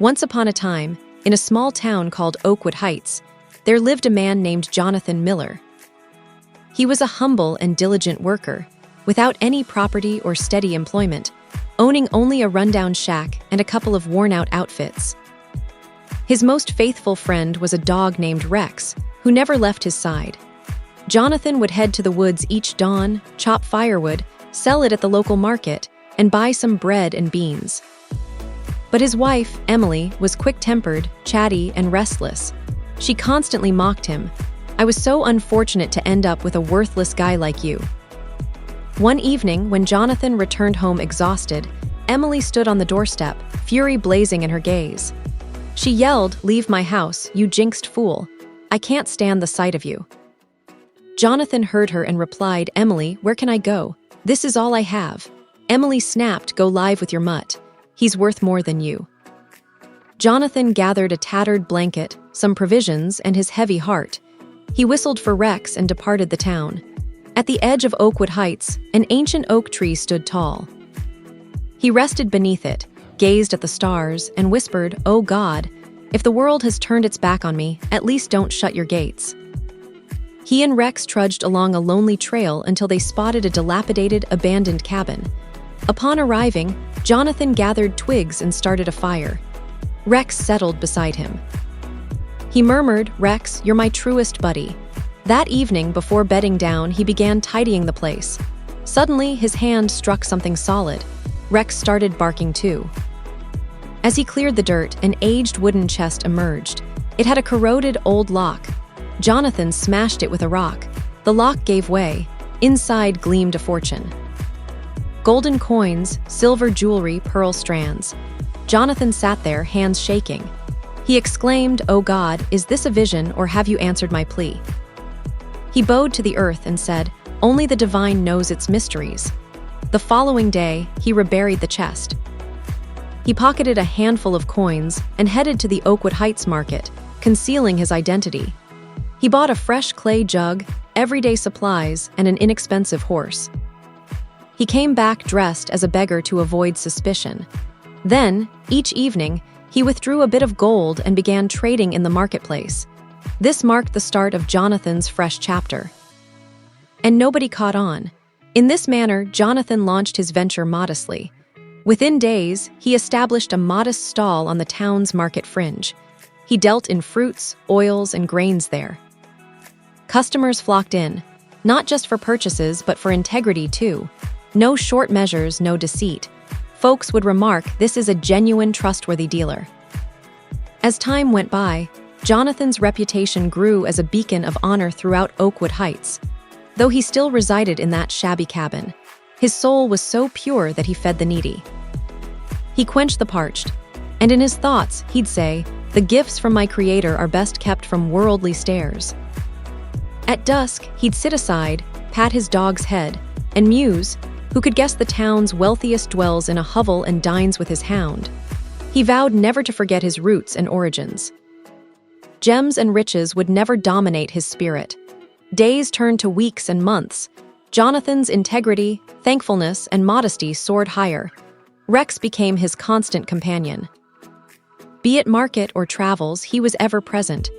Once upon a time, in a small town called Oakwood Heights, there lived a man named Jonathan Miller. He was a humble and diligent worker, without any property or steady employment, owning only a rundown shack and a couple of worn-out outfits. His most faithful friend was a dog named Rex, who never left his side. Jonathan would head to the woods each dawn, chop firewood, sell it at the local market, and buy some bread and beans. But his wife, Emily, was quick-tempered, chatty, and restless. She constantly mocked him. "I was so unfortunate to end up with a worthless guy like you." One evening, when Jonathan returned home exhausted, Emily stood on the doorstep, fury blazing in her gaze. She yelled, "Leave my house, you jinxed fool. I can't stand the sight of you." Jonathan heard her and replied, "Emily, where can I go? This is all I have." Emily snapped, "Go live with your mutt. He's worth more than you." Jonathan gathered a tattered blanket, some provisions, and his heavy heart. He whistled for Rex and departed the town. At the edge of Oakwood Heights, an ancient oak tree stood tall. He rested beneath it, gazed at the stars, and whispered, "Oh God, if the world has turned its back on me, at least don't shut your gates." He and Rex trudged along a lonely trail until they spotted a dilapidated, abandoned cabin. Upon arriving, Jonathan gathered twigs and started a fire. Rex settled beside him. He murmured, "Rex, you're my truest buddy." That evening, before bedding down, he began tidying the place. Suddenly, his hand struck something solid. Rex started barking too. As he cleared the dirt, an aged wooden chest emerged. It had a corroded old lock. Jonathan smashed it with a rock. The lock gave way. Inside gleamed a fortune. Golden coins, silver jewelry, pearl strands. Jonathan sat there, hands shaking. He exclaimed, "Oh God, is this a vision, or have you answered my plea?" He bowed to the earth and said, "Only the divine knows its mysteries." The following day, he reburied the chest. He pocketed a handful of coins and headed to the Oakwood Heights market, concealing his identity. He bought a fresh clay jug, everyday supplies, and an inexpensive horse. He came back dressed as a beggar to avoid suspicion. Then, each evening, he withdrew a bit of gold and began trading in the marketplace. This marked the start of Jonathan's fresh chapter. And nobody caught on. In this manner, Jonathan launched his venture modestly. Within days, he established a modest stall on the town's market fringe. He dealt in fruits, oils, and grains there. Customers flocked in, not just for purchases, but for integrity too. No short measures, no deceit. Folks would remark, "This is a genuine, trustworthy dealer." As time went by, Jonathan's reputation grew as a beacon of honor throughout Oakwood Heights. Though he still resided in that shabby cabin, his soul was so pure that he fed the needy. He quenched the parched, and in his thoughts, he'd say, "The gifts from my Creator are best kept from worldly stares." At dusk, he'd sit aside, pat his dog's head, and muse, who could guess the town's wealthiest dwells in a hovel and dines with his hound. He vowed never to forget his roots and origins. Gems and riches would never dominate his spirit. Days turned to weeks and months. Jonathan's integrity, thankfulness, and modesty soared higher. Rex became his constant companion. Be it market or travels, he was ever present.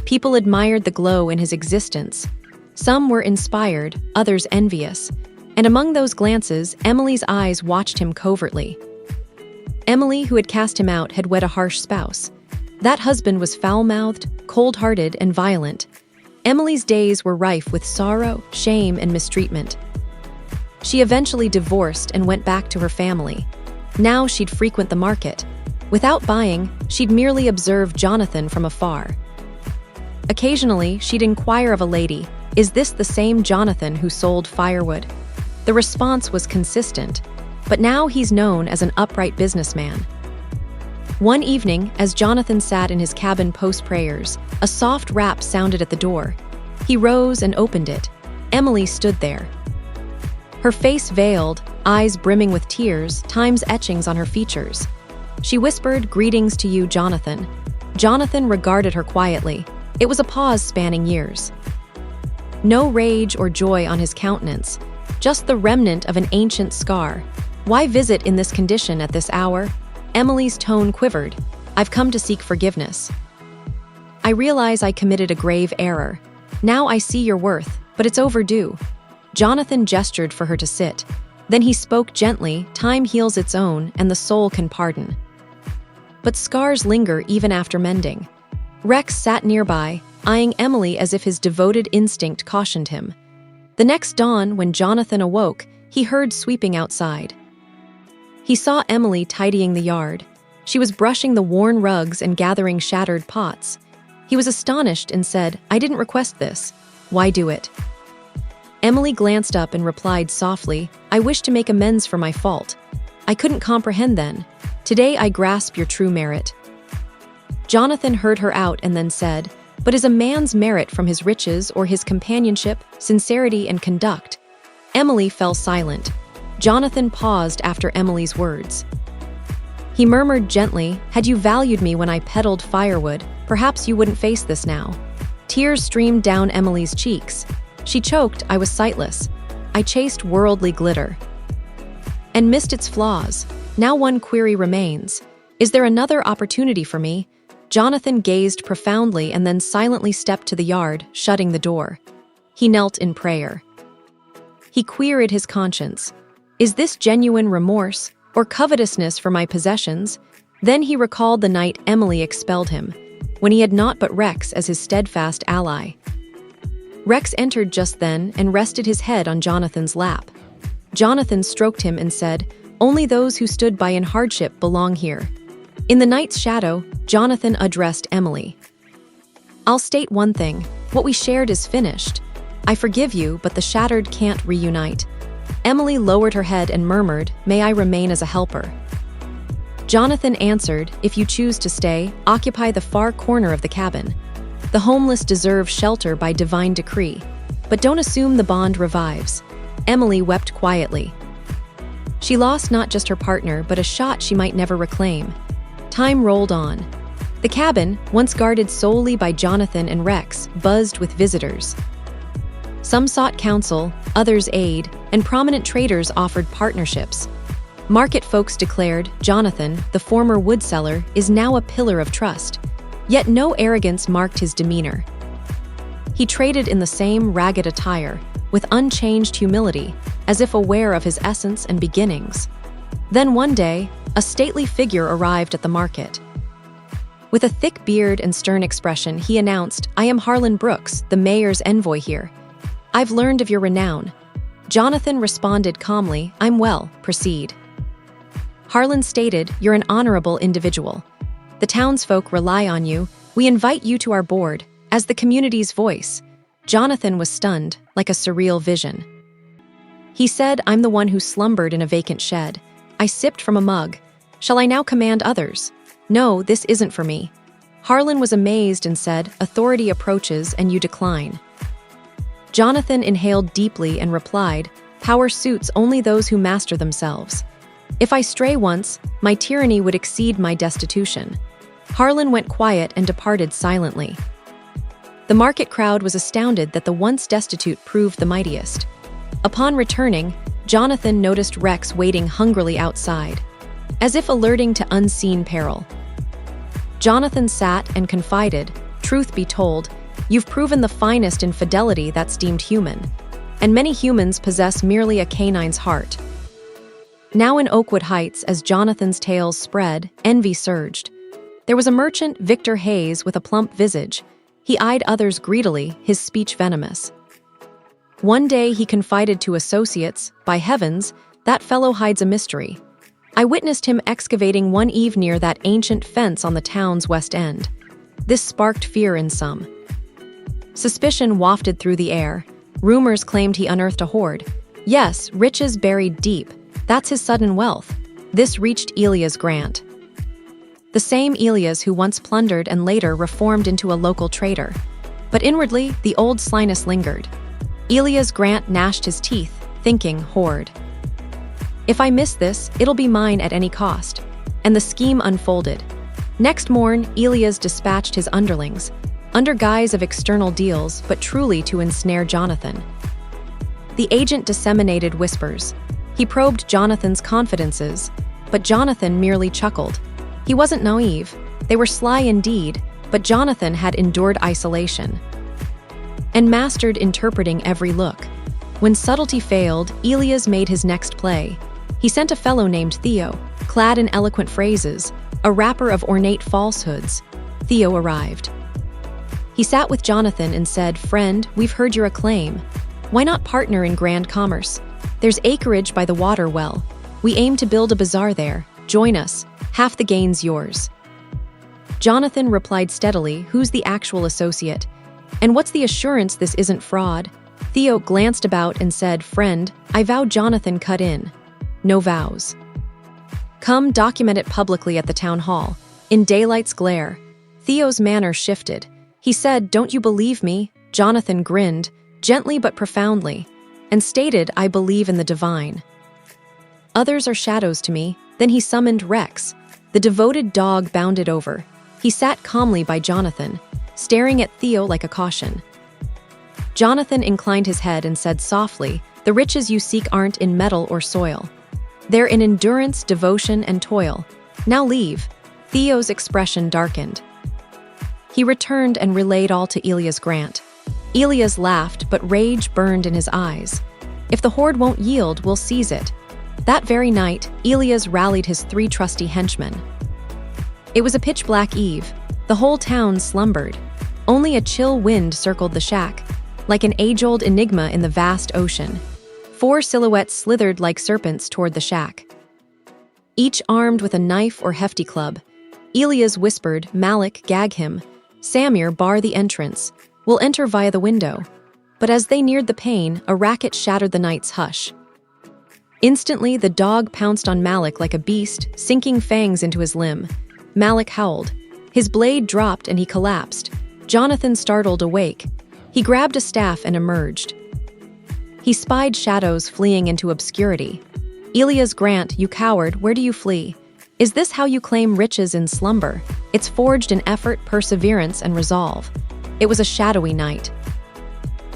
People admired the glow in his existence. Some were inspired, others envious. And among those glances, Emily's eyes watched him covertly. Emily, who had cast him out, had wed a harsh spouse. That husband was foul-mouthed, cold-hearted, and violent. Emily's days were rife with sorrow, shame, and mistreatment. She eventually divorced and went back to her family. Now she'd frequent the market. Without buying, she'd merely observe Jonathan from afar. Occasionally, she'd inquire of a lady, "Is this the same Jonathan who sold firewood?" The response was consistent, but now he's known as an upright businessman. One evening, as Jonathan sat in his cabin post-prayers, a soft rap sounded at the door. He rose and opened it. Emily stood there. Her face veiled, eyes brimming with tears, time's etchings on her features. She whispered, "Greetings to you, Jonathan." Jonathan regarded her quietly. It was a pause spanning years. No rage or joy on his countenance, just the remnant of an ancient scar. "Why visit in this condition at this hour?" Emily's tone quivered. I've come to seek forgiveness. I realize I committed a grave error. Now I see your worth, but it's overdue." Jonathan gestured for her to sit. Then he spoke gently, "Time heals its own, and the soul can pardon. But scars linger even after mending." Rex sat nearby, eyeing Emily as if his devoted instinct cautioned him. The next dawn, when Jonathan awoke, he heard sweeping outside. He saw Emily tidying the yard. She was brushing the worn rugs and gathering shattered pots. He was astonished and said, "I didn't request this. Why do it?" Emily glanced up and replied softly, "I wish to make amends for my fault. I couldn't comprehend then. Today I grasp your true merit." Jonathan heard her out and then said, "But is a man's merit from his riches or his companionship, sincerity, and conduct?" Emily fell silent. Jonathan paused after Emily's words. He murmured gently, "Had you valued me when I peddled firewood, perhaps you wouldn't face this now." Tears streamed down Emily's cheeks. She choked, "I was sightless. I chased worldly glitter and missed its flaws. Now one query remains. Is there another opportunity for me?" Jonathan gazed profoundly and then silently stepped to the yard, shutting the door. He knelt in prayer. He queried his conscience. Is this genuine remorse or covetousness for my possessions? Then he recalled the night Emily expelled him, when he had naught but Rex as his steadfast ally. Rex entered just then and rested his head on Jonathan's lap. Jonathan stroked him and said, "Only those who stood by in hardship belong here." In the night's shadow, Jonathan addressed Emily. "I'll state one thing. What we shared is finished. I forgive you, but the shattered can't reunite." Emily lowered her head and murmured, "May I remain as a helper?" Jonathan answered, "If you choose to stay, occupy the far corner of the cabin. The homeless deserve shelter by divine decree. But don't assume the bond revives." Emily wept quietly. She lost not just her partner, but a shot she might never reclaim. Time rolled on. The cabin, once guarded solely by Jonathan and Rex, buzzed with visitors. Some sought counsel, others aid, and prominent traders offered partnerships. Market folks declared Jonathan, the former wood seller, is now a pillar of trust. Yet no arrogance marked his demeanor. He traded in the same ragged attire, with unchanged humility, as if aware of his essence and beginnings. Then one day, a stately figure arrived at the market. With a thick beard and stern expression, he announced, "I am Harlan Brooks, the mayor's envoy here. I've learned of your renown." Jonathan responded calmly, "I'm well, proceed." Harlan stated, "You're an honorable individual. The townsfolk rely on you. We invite you to our board, as the community's voice." Jonathan was stunned, like a surreal vision. He said, "I'm the one who slumbered in a vacant shed. I sipped from a mug. Shall I now command others? No, this isn't for me." Harlan was amazed and said, "Authority approaches and you decline." Jonathan inhaled deeply and replied, "Power suits only those who master themselves. If I stray once, my tyranny would exceed my destitution." Harlan went quiet and departed silently. The market crowd was astounded that the once destitute proved the mightiest. Upon returning, Jonathan noticed Rex waiting hungrily outside, as if alerting to unseen peril. Jonathan sat and confided, "Truth be told, you've proven the finest in fidelity that's deemed human, and many humans possess merely a canine's heart." Now in Oakwood Heights, as Jonathan's tales spread, envy surged. There was a merchant, Victor Hayes, with a plump visage. He eyed others greedily, his speech venomous. One day he confided to associates, "By heavens, that fellow hides a mystery. I witnessed him excavating one eve near that ancient fence on the town's west end." This sparked fear in some. Suspicion wafted through the air. Rumors claimed he unearthed a hoard. Yes, riches buried deep. That's his sudden wealth. This reached Elias Grant, the same Elias who once plundered and later reformed into a local trader. But inwardly, the old slyness lingered. Elias Grant gnashed his teeth, thinking, hoard. If I miss this, it'll be mine at any cost. And the scheme unfolded. Next morn, Elias dispatched his underlings, under guise of external deals, but truly to ensnare Jonathan. The agent disseminated whispers. He probed Jonathan's confidences, but Jonathan merely chuckled. He wasn't naive. They were sly indeed, but Jonathan had endured isolation and mastered interpreting every look. When subtlety failed, Elias made his next play. He sent a fellow named Theo, clad in eloquent phrases, a wrapper of ornate falsehoods. Theo arrived. He sat with Jonathan and said, "Friend, we've heard your acclaim. Why not partner in grand commerce? There's acreage by the water well. We aim to build a bazaar there. Join us. Half the gain's yours." Jonathan replied steadily, "Who's the actual associate? And what's the assurance this isn't fraud?" Theo glanced about and said, "Friend, I vow." Jonathan cut in. "No vows. Come, document it publicly at the town hall, in daylight's glare." Theo's manner shifted. He said, "Don't you believe me?" Jonathan grinned, gently but profoundly, and stated, "I believe in the divine. Others are shadows to me." Then he summoned Rex. The devoted dog bounded over. He sat calmly by Jonathan, staring at Theo like a caution. Jonathan inclined his head and said softly, "The riches you seek aren't in metal or soil. They're in endurance, devotion, and toil. Now leave." Theo's expression darkened. He returned and relayed all to Elias Grant. Elias laughed, but rage burned in his eyes. "If the horde won't yield, we'll seize it." That very night, Elias rallied his 3 trusty henchmen. It was a pitch-black eve. The whole town slumbered. Only a chill wind circled the shack, like an age-old enigma in the vast ocean. 4 silhouettes slithered like serpents toward the shack, each armed with a knife or hefty club. Elias whispered, "Malik, gag him. Samir, bar the entrance. We'll enter via the window." But as they neared the pane, a racket shattered the night's hush. Instantly, the dog pounced on Malik like a beast, sinking fangs into his limb. Malik howled. His blade dropped and he collapsed. Jonathan startled awake. He grabbed a staff and emerged. He spied shadows fleeing into obscurity. "Elias Grant, you coward, where do you flee? Is this how you claim riches in slumber? It's forged in effort, perseverance, and resolve." It was a shadowy night.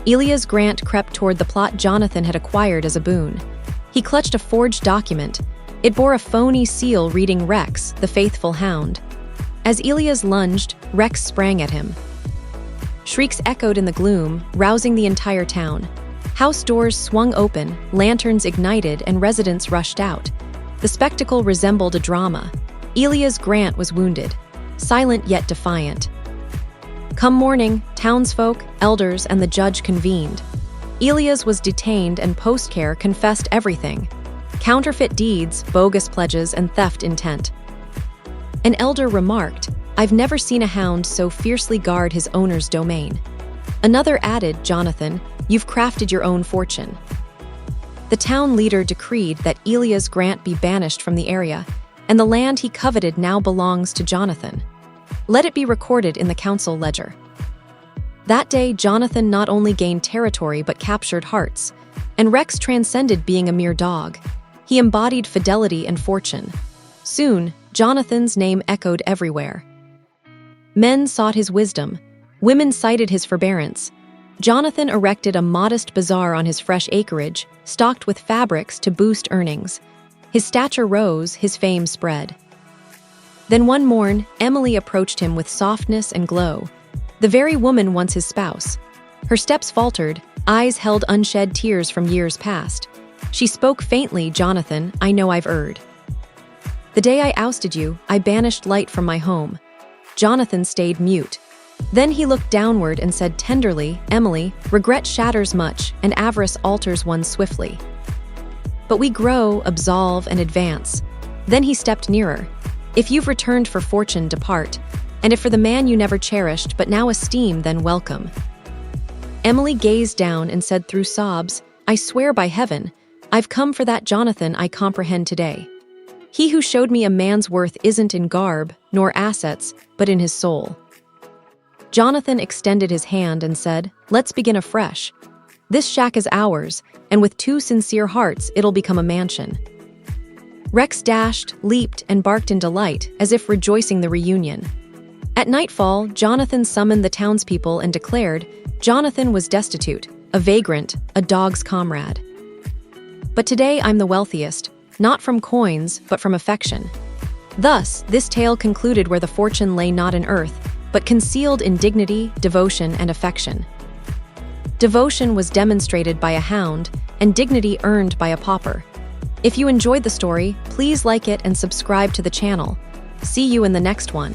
Elias Grant crept toward the plot Jonathan had acquired as a boon. He clutched a forged document. It bore a phony seal reading Rex, the faithful hound. As Elias lunged, Rex sprang at him. Shrieks echoed in the gloom, rousing the entire town. House doors swung open, lanterns ignited, and residents rushed out. The spectacle resembled a drama. Elias Grant was wounded, silent yet defiant. Come morning, townsfolk, elders, and the judge convened. Elias was detained and postcare confessed everything: counterfeit deeds, bogus pledges, and theft intent. An elder remarked, "I've never seen a hound so fiercely guard his owner's domain." Another added, "Jonathan, you've crafted your own fortune." The town leader decreed that Elias Grant be banished from the area, and the land he coveted now belongs to Jonathan. Let it be recorded in the council ledger. That day, Jonathan not only gained territory but captured hearts, and Rex transcended being a mere dog. He embodied fidelity and fortune. Soon, Jonathan's name echoed everywhere. Men sought his wisdom. Women cited his forbearance. Jonathan erected a modest bazaar on his fresh acreage, stocked with fabrics to boost earnings. His stature rose, his fame spread. Then one morn, Emily approached him with softness and glow, the very woman once his spouse. Her steps faltered, eyes held unshed tears from years past. She spoke faintly, "Jonathan, I know I've erred. The day I ousted you, I banished light from my home." Jonathan stayed mute. Then he looked downward and said tenderly, "Emily, regret shatters much, and avarice alters one swiftly. But we grow, absolve, and advance." Then he stepped nearer. "If you've returned for fortune, depart. And if for the man you never cherished but now esteem, then welcome." Emily gazed down and said through sobs, "I swear by heaven, I've come for that Jonathan I comprehend today. He who showed me a man's worth isn't in garb, nor assets, but in his soul." Jonathan extended his hand and said, "Let's begin afresh. This shack is ours, and with 2 sincere hearts, it'll become a mansion." Rex dashed, leaped, and barked in delight, as if rejoicing the reunion. At nightfall, Jonathan summoned the townspeople and declared, Jonathan was destitute, a vagrant, a dog's comrade. "But today I'm the wealthiest, not from coins, but from affection. Thus, this tale concluded where the fortune lay not in earth, but concealed in dignity, devotion, and affection. Devotion was demonstrated by a hound, and dignity earned by a pauper. If you enjoyed the story, please like it and subscribe to the channel. See you in the next one.